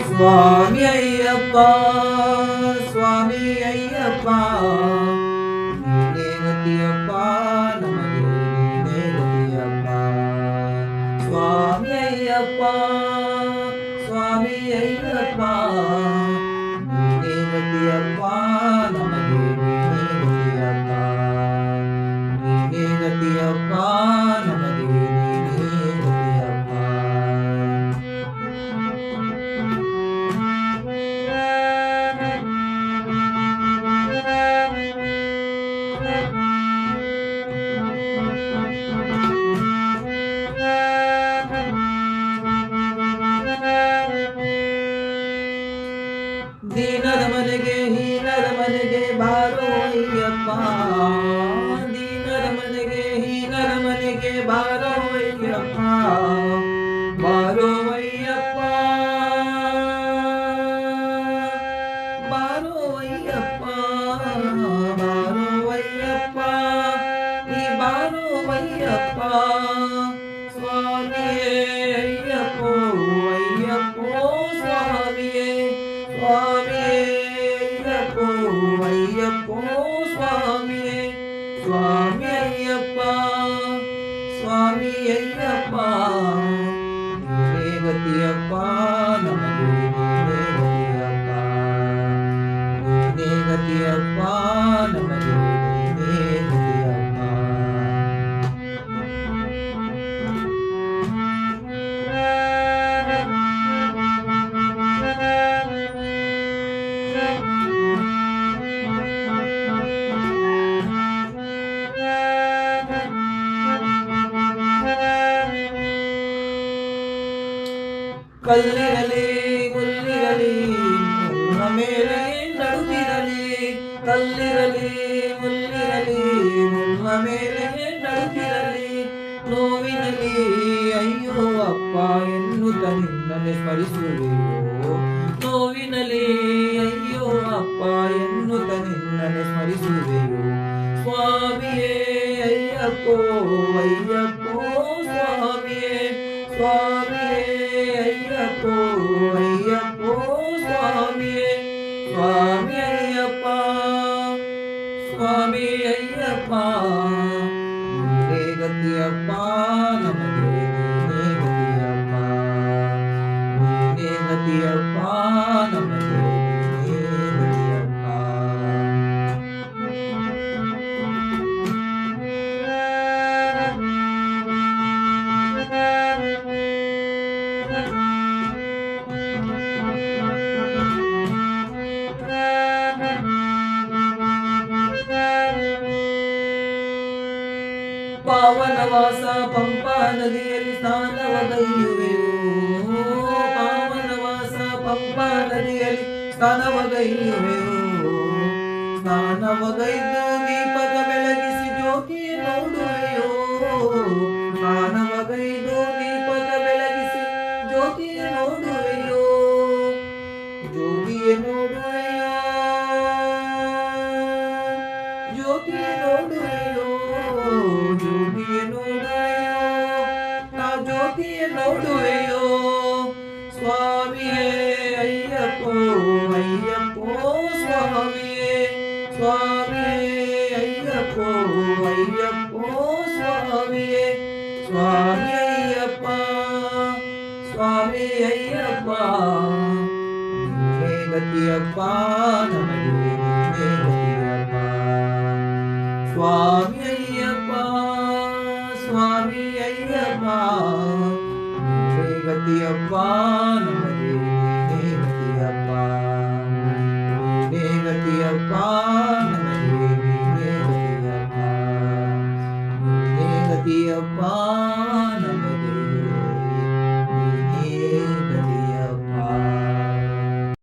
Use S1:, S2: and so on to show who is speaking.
S1: ಸ್ವಾಮಿ ಅಯ್ಯಪ್ಪ ಸ್ವಾಮಿ ಅಯ್ಯಪ್ಪ ನೀನೇ ಗತಿಯಪ್ಪ ನಮಗೆ ನೀನೇ ಗತಿಯಪ್ಪ ಸ್ವಾಮಿ ಅಯ್ಯಪ್ಪ ಸ್ವಾಮಿ ಅಯ್ಯಪ್ಪ ನೀನೇ ಗತಿಯಪ್ಪ ನಮಗೆ ನೀನೇ ಗತಿಯಪ್ಪ ನೀನೇ ಗತಿಯಪ್ಪ ನಮಗೆ ನೀನೇ ಗತಿಯಪ್ಪ ದೀನರ ಮನೆಗೆ ಹೀನರ ಮನೆಗೆ ಬಾರೋ ಅಯ್ಯಪ್ಪ ದೀನರ ಮನೆಗೆ ಹೀನರ ಮನೆಗೆ ಬಾರೋ ಅಯ್ಯಪ್ಪ ಬಾರೋ ಅಯ್ಯಪ್ಪ ಬಾರೋ ಅಯ್ಯಪ್ಪ ಬಾರೋ ಅಯ್ಯಪ್ಪ ಈ ಬಾರೋ ಅಯ್ಯಪ್ಪ ಸ್ವಾಮಿಯೇ ಅಯ್ಯಪ್ಪೋ ಅಯ್ಯಪ್ಪೋ ಸ್ವಾಮಿಯೇ ಸ್ವಾಮಿಯೇ ಅಯ್ಯಪ್ಪೋ ಅಯ್ಯಪ್ಪೋ ಸ್ವಾಮಿಯೇ ಸ್ವಾಮಿ ಅಯ್ಯಪ್ಪ ಸ್ವಾಮಿ ಅಯ್ಯಪ್ಪ ನೀನೇ ಗತಿಯಪ್ಪ ನಮಗೆ ನೀನೇ ಗತಿಯಪ್ಪ ನೀನೇ ಗತಿಯಪ್ಪ ನಮಗೆ ನೀನೇ ಗತಿಯಪ್ಪ ಕಲ್ಲಿರಲಿ ಮುಲ್ಲಿರಲಿ ಮುನ್ನ ಮೇಲೆ ನಡುತ್ತಿರಲಿ ಕಲ್ಲಿರಲಿ ಮುಲ್ಲಿರಲಿ ಮುನ್ನ ಮೇಲೆ ನಡುತ್ತಿರಲಿ ನೋವಿನಲಿ ಅಯ್ಯೋ ಅಪ್ಪ ಎನ್ನುತ್ತ ನಿನ್ನನೆ ಸ್ಮರಿಸುವೆಯೋ ನೋವಿನಲಿ ಅಯ್ಯೋ ಅಪ್ಪ ಎನ್ನುತ್ತ ನಿನ್ನನೆ ಸ್ಮರಿಸುವೆಯೋ ಸ್ವಾಮಿಯೇ ಅಯ್ಯಪ್ಪೋ ಅಯ್ಯಪ್ಪೋ ಸ್ವಾಮಿಯೇ ಸ್ವಾಮಿಯೇ ಅಯ್ಯಪ್ಪೋ ಅಯ್ಯಪ್ಪೋ ಸ್ವಾಮಿಯೇ ಸ್ವಾಮಿ ಅಯ್ಯಪ್ಪ ಸ್ವಾಮಿ ಅಯ್ಯಪ್ಪ ನೀನೇ ಗತಿಯಪ್ಪ ನಮಗೆ ನೀನೇ ಗತಿಯಪ್ಪ ನೀನೇ ಗತಿಯಪ್ಪ ನಮಗೆ ನೀನೇ ಗತಿಯಪ್ಪ ಪಾವನವಾಸ ಪಂಪಾ ನದಿಯಲ್ಲಿ ಸ್ನಾನವಗೈಯುವೆಯೋ ಪಾವನವಾಸ ಪಂಪಾ ನದಿಯಲ್ಲಿ ಸ್ನಾನವಗೈಯುವೆಯೋ ಸ್ನಾನವಗೈದು ದೀಪದ ಬೆಳಗಿಸಿ ಜ್ಯೋತಿಯ ನೋಡುವೆಯೋ ಸ್ನಾನವಗೈದು ದೀಪದ ಬೆಳಗಿಸಿ ಜ್ಯೋತಿಯ ನೋಡುವೆಯೋ ಜ್ಯೋತಿಯ ನೋಡುವೆಯೋ ಜ್ಯೋತಿಯ ನೋಡುವೆಯೋ ಜ್ಯೋತಿಯ ನೋಡುವೆಯೋ ನಾ ಜ್ಯೋತಿಯ ನೋಡುವೆಯೋ ಸ್ವಾಮಿಯೇ ಅಯ್ಯಪ್ಪೋ ಅಯ್ಯಪ್ಪೋ ಸ್ವಾಮಿಯೇ ಸ್ವಾಮಿಯೇ ಅಯ್ಯಪ್ಪೋ ಅಯ್ಯಪ್ಪೋ ಸ್ವಾಮಿಯೇ ಸ್ವಾಮಿ ಅಯ್ಯಪ್ಪ ಸ್ವಾಮಿ ಅಯ್ಯಪ್ಪ ನೀನೇ ಗತಿಯಪ್ಪ ನಮಗೆ ನೀನೇ ಗತಿಯಪ್ಪ ಸ್ವಾಮಿ ಅಯ್ಯಪ್ಪ ಸ್ವಾಮಿ ಅಯ್ಯಪ್ಪ ನೀನೇ ಗತಿಯಪ್ಪ